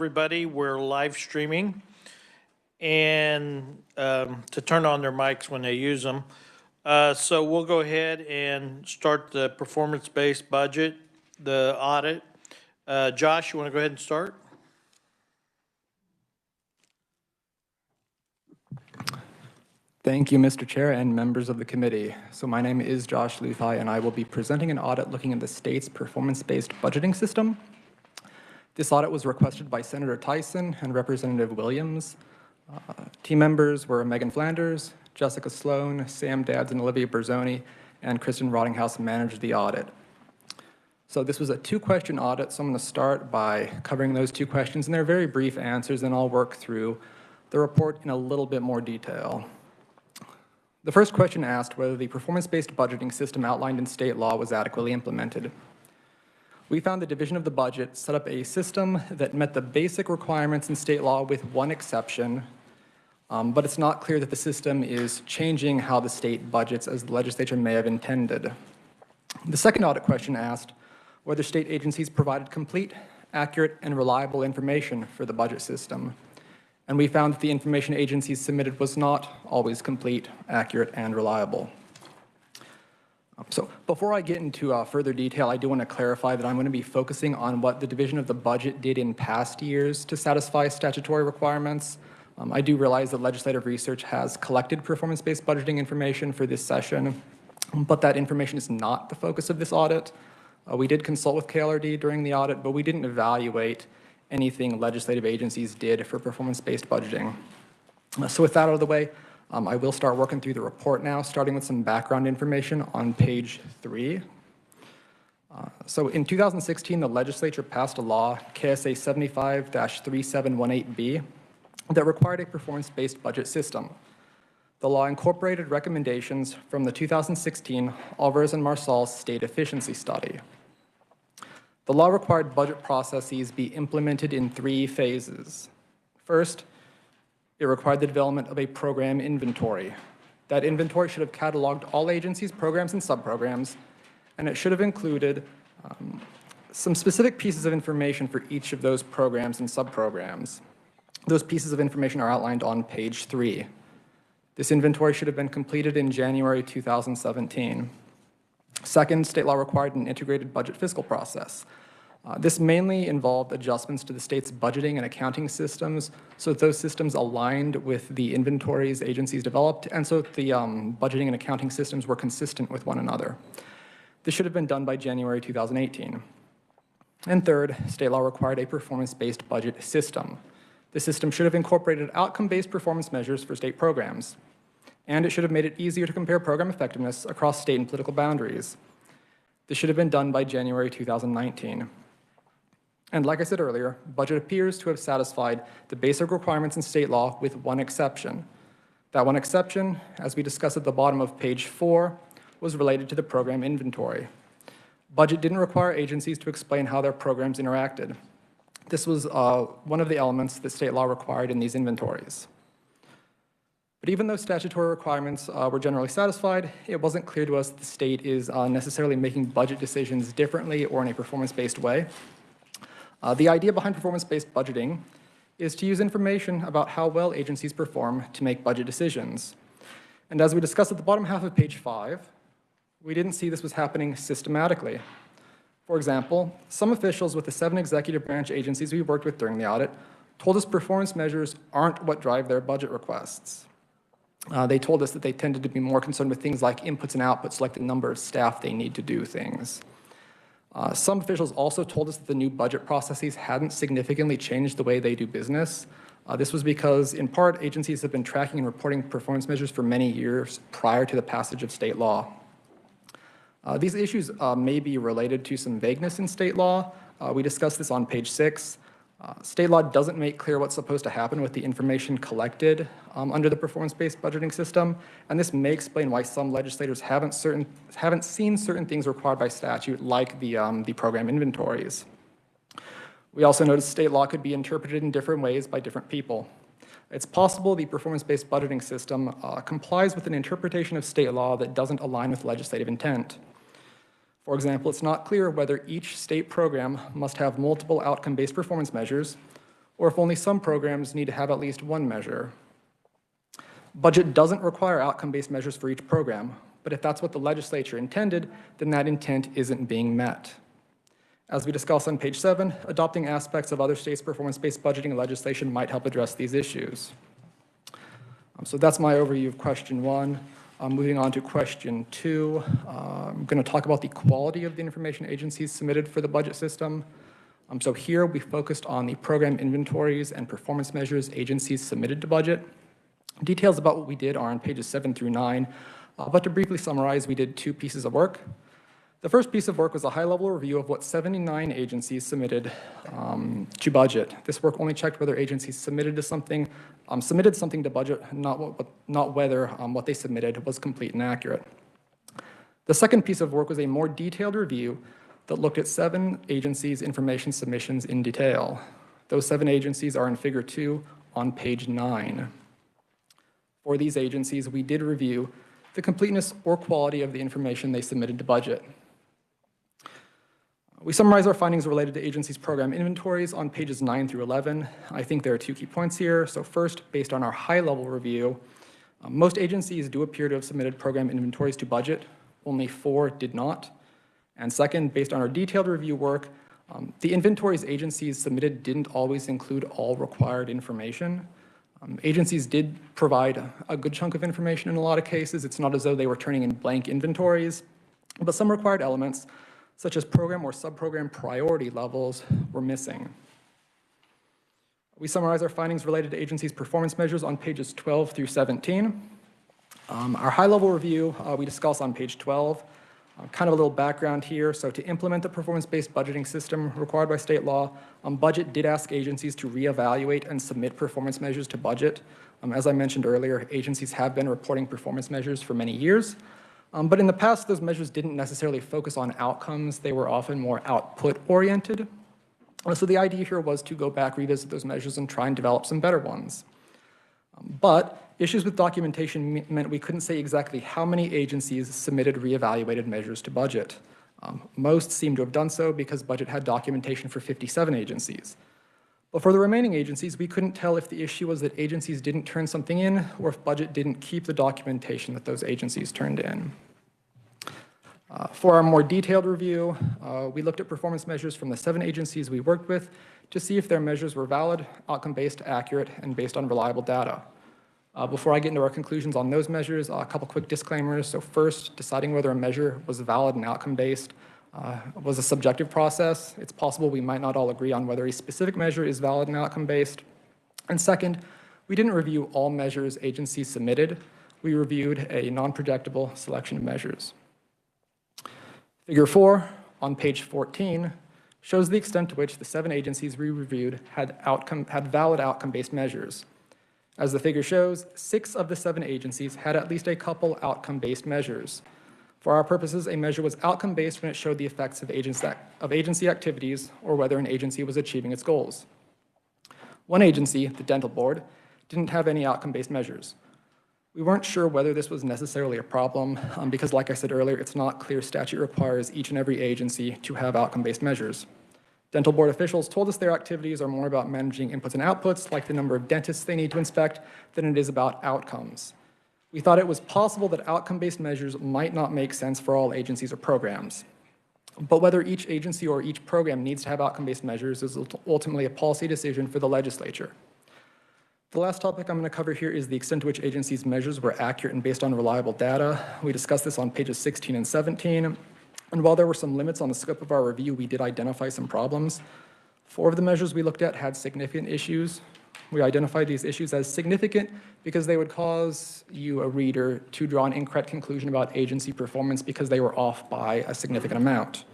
Everybody, we're live streaming, and to turn on their mics when they use them. So we'll go ahead and start the performance-based budget, the audit. Josh, you want to go ahead and start? Thank you, Mr. Chair and members of the committee. So my name is Josh Luthai, and I will be presenting an audit looking at the state's performance-based budgeting system. This audit was requested by Senator Tyson and Representative Williams. Team members were Megan Flanders, Jessica Sloan, Sam Dadds, and Olivia Berzoni, and Kristen Rottinghouse managed the audit. So this was a two-question audit, so I'm going to start by covering those two questions, and they're very brief answers, and I'll work through the report in a little bit more detail. The first question asked whether the performance-based budgeting system outlined in state law was adequately implemented. We found the division of the budget set up a system that met the basic requirements in state law with one exception, but it's not clear that the system is changing how the state budgets as the legislature may have intended. The second audit question asked whether state agencies provided complete, accurate, and reliable information for the budget system. And we found that the information agencies submitted was not always complete, accurate, and reliable. So before I get into further detail, I do want to clarify that I'm going to be focusing on what the division of the budget did in past years to satisfy statutory requirements. I do realize that legislative research has collected performance-based budgeting information for this session, but that information is not the focus of this audit. We did consult with KLRD during the audit, but we didn't evaluate anything legislative agencies did for performance-based budgeting. So with that out of the way, I will start working through the report now, starting with some background information on page 3. So in 2016, the legislature passed a law, KSA 75-3718B, that required a performance-based budget system. The law incorporated recommendations from the 2016 Alvarez and Marsal State Efficiency Study. The law required budget processes be implemented in 3 phases. First, it required the development of a program inventory. That inventory should have cataloged all agencies, programs, and subprograms, and it should have included some specific pieces of information for each of those programs and subprograms. Those pieces of information are outlined on page 3. This inventory should have been completed in January 2017. Second, state law required an integrated budget fiscal process. This mainly involved adjustments to the state's budgeting and accounting systems so that those systems aligned with the inventories agencies developed and so that the budgeting and accounting systems were consistent with one another. This should have been done by January 2018. And third, state law required a performance-based budget system. The system should have incorporated outcome-based performance measures for state programs, and it should have made it easier to compare program effectiveness across state and political boundaries. This should have been done by January 2019. And like I said earlier, budget appears to have satisfied the basic requirements in state law with one exception. That one exception, as we discussed at the bottom of page 4, was related to the program inventory. Budget didn't require agencies to explain how their programs interacted. This was one of the elements that state law required in these inventories. But even though statutory requirements were generally satisfied, it wasn't clear to us that the state is necessarily making budget decisions differently or in a performance-based way. The idea behind performance-based budgeting is to use information about how well agencies perform to make budget decisions. And as we discussed at the bottom half of page 5, we didn't see this was happening systematically. For example, some officials with the 7 executive branch agencies we worked with during the audit told us performance measures aren't what drive their budget requests. They told us that they tended to be more concerned with things like inputs and outputs, like the number of staff they need to do things. Some officials also told us that the new budget processes hadn't significantly changed the way they do business. This was because, in part, agencies have been tracking and reporting performance measures for many years prior to the passage of state law. These issues may be related to some vagueness in state law. We discussed this on page 6. State law doesn't make clear what's supposed to happen with the information collected under the performance-based budgeting system, and this may explain why some legislators haven't seen certain things required by statute, like the program inventories. We also noticed state law could be interpreted in different ways by different people. It's possible the performance-based budgeting system complies with an interpretation of state law that doesn't align with legislative intent. For example, it's not clear whether each state program must have multiple outcome-based performance measures, or if only some programs need to have at least one measure. Budget doesn't require outcome-based measures for each program, but if that's what the legislature intended, then that intent isn't being met. As we discuss on page 7, adopting aspects of other states' performance-based budgeting legislation might help address these issues. So that's my overview of question 1. Moving on to question 2, I'm going to talk about the quality of the information agencies submitted for the budget system. So here we focused on the program inventories and performance measures agencies submitted to budget. Details about what we did are on pages 7 through 9, but to briefly summarize, we did 2 pieces of work. The first piece of work was a high-level review of what 79 agencies submitted to budget. This work only checked whether agencies submitted something to budget, not whether what they submitted was complete and accurate. The second piece of work was a more detailed review that looked at 7 agencies' information submissions in detail. Those 7 agencies are in Figure 2 on page 9. For these agencies, we did review the completeness or quality of the information they submitted to budget. We summarize our findings related to agencies' program inventories on pages 9 through 11. I think there are 2 key points here. So first, based on our high-level review, most agencies do appear to have submitted program inventories to budget. Only 4 did not. And second, based on our detailed review work, the inventories agencies submitted didn't always include all required information. Agencies did provide a good chunk of information in a lot of cases. It's not as though they were turning in blank inventories, but some required elements, such as program or subprogram priority levels, were missing. We summarize our findings related to agencies' performance measures on pages 12 through 17. Our high-level review we discuss on page 12. Kind of a little background here. So to implement the performance-based budgeting system required by state law, budget did ask agencies to reevaluate and submit performance measures to budget. As I mentioned earlier, agencies have been reporting performance measures for many years. But in the past, those measures didn't necessarily focus on outcomes. They were often more output-oriented. So the idea here was to go back, revisit those measures, and try and develop some better ones. But issues with documentation meant we couldn't say exactly how many agencies submitted reevaluated measures to budget. Most seem to have done so because budget had documentation for 57 agencies. But for the remaining agencies, we couldn't tell if the issue was that agencies didn't turn something in or if budget didn't keep the documentation that those agencies turned in. For our more detailed review, we looked at performance measures from the 7 agencies we worked with to see if their measures were valid, outcome-based, accurate, and based on reliable data. Before I get into our conclusions on those measures, a couple quick disclaimers. So first, deciding whether a measure was valid and outcome-based was a subjective process. It's possible we might not all agree on whether a specific measure is valid and outcome-based. And second, we didn't review all measures agencies submitted. We reviewed a non-projectable selection of measures. Figure 4 on page 14 shows the extent to which the 7 agencies we reviewed had valid outcome-based measures. As the figure shows, 6 of the 7 agencies had at least a couple outcome-based measures. For our purposes, a measure was outcome-based when it showed the effects of agency activities or whether an agency was achieving its goals. One agency, the dental board, didn't have any outcome-based measures. We weren't sure whether this was necessarily a problem because, like I said earlier, it's not clear statute requires each and every agency to have outcome-based measures. Dental board officials told us their activities are more about managing inputs and outputs, like the number of dentists they need to inspect, than it is about outcomes. We thought it was possible that outcome-based measures might not make sense for all agencies or programs. But whether each agency or each program needs to have outcome-based measures is ultimately a policy decision for the legislature. The last topic I'm going to cover here is the extent to which agencies' measures were accurate and based on reliable data. We discussed this on pages 16 and 17. And while there were some limits on the scope of our review, we did identify some problems. 4 of the measures we looked at had significant issues. We identified these issues as significant because they would cause you, a reader, to draw an incorrect conclusion about agency performance because they were off by a significant amount.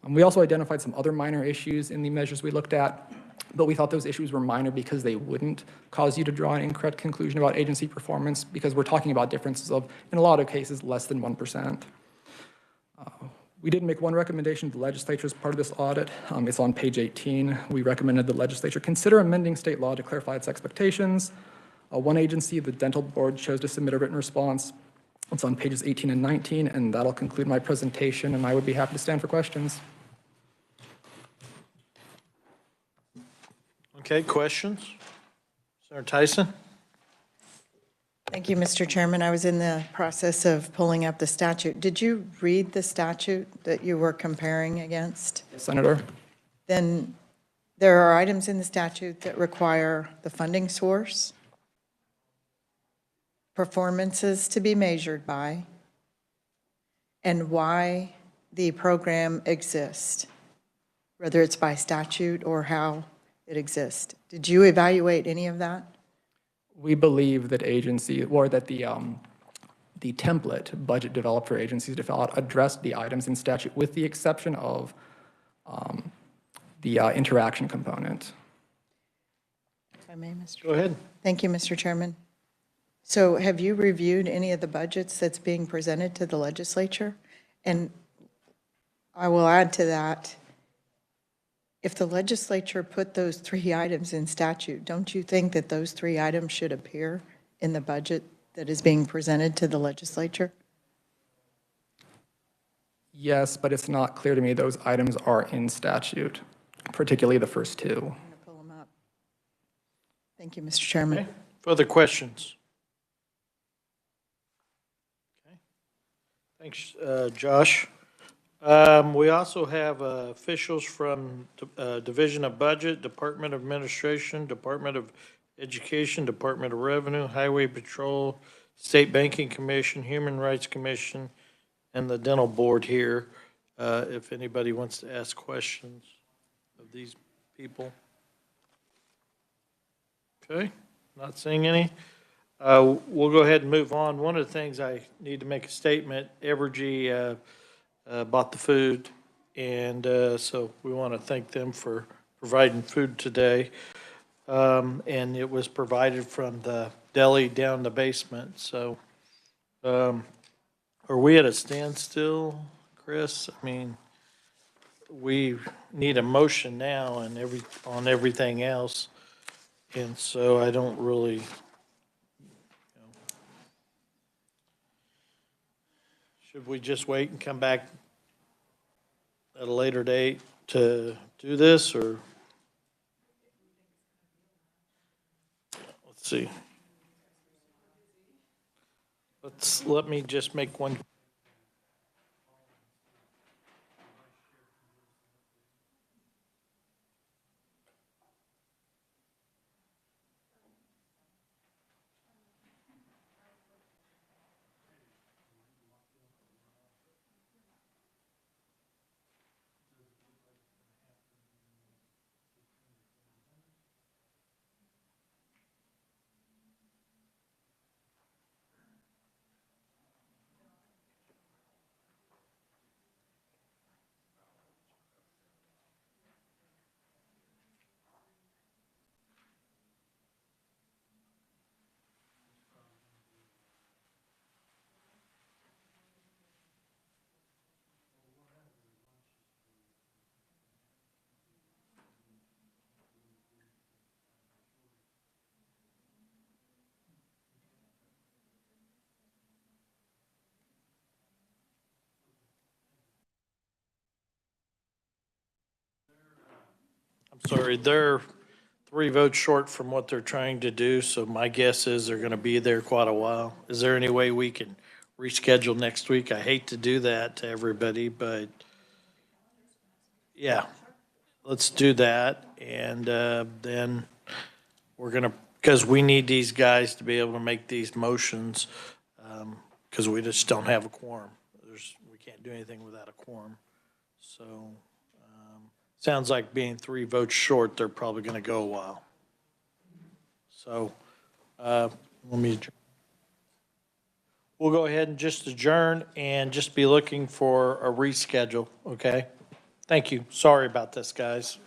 We also identified some other minor issues in the measures we looked at, but we thought those issues were minor because they wouldn't cause you to draw an incorrect conclusion about agency performance because we're talking about differences of, in a lot of cases, less than 1%. We did make one recommendation to the legislature as part of this audit. It's on page 18. We recommended the legislature consider amending state law to clarify its expectations. One agency, the dental board, chose to submit a written response. It's on pages 18 and 19, and that'll conclude my presentation, and I would be happy to stand for questions. Okay, questions? Senator Tyson? Thank you, Mr. Chairman. I was in the process of pulling up the statute. Did you read the statute that you were comparing against? Senator? Then there are items in the statute that require the funding source, performances to be measured by, and why the program exists, whether it's by statute or how it exists. Did you evaluate any of that? We believe that agency, or that the template budget developed for agencies to fill out addressed the items in statute with the exception of the interaction component. If I may, Mr. Go ahead. Thank you, Mr. Chairman. So have you reviewed any of the budgets that's being presented to the legislature? And I will add to that, if the legislature put those 3 items in statute, don't you think that those 3 items should appear in the budget that is being presented to the legislature? Yes, but it's not clear to me those items are in statute, particularly the first 2. I'm going to pull them up. Thank you, Mr. Chairman. Okay. Further questions? Okay. Thanks, Josh. We also have officials from Division of Budget, Department of Administration, Department of Education, Department of Revenue, Highway Patrol, State Banking Commission, Human Rights Commission, and the Dental Board here, if anybody wants to ask questions of these people. Okay, not seeing any. We'll go ahead and move on. One of the things I need to make a statement, Evergy bought the food, and so we want to thank them for providing food today. And it was provided from the deli down the basement, so are we at a standstill, Chris? I mean, we need a motion now and on everything else, and so I don't really, should we just wait and come back at a later date to do this, or? Let's see. Let me just make one. I'm sorry, they're 3 votes short from what they're trying to do, so my guess is they're going to be there quite a while. Is there any way we can reschedule next week? I hate to do that to everybody, but yeah, let's do that. And then we're going to, because we need these guys to be able to make these motions, because we just don't have a quorum. We can't do anything without a quorum. So sounds like being 3 votes short, they're probably going to go a while. So we'll go ahead and just adjourn and just be looking for a reschedule, okay? Thank you. Sorry about this, guys.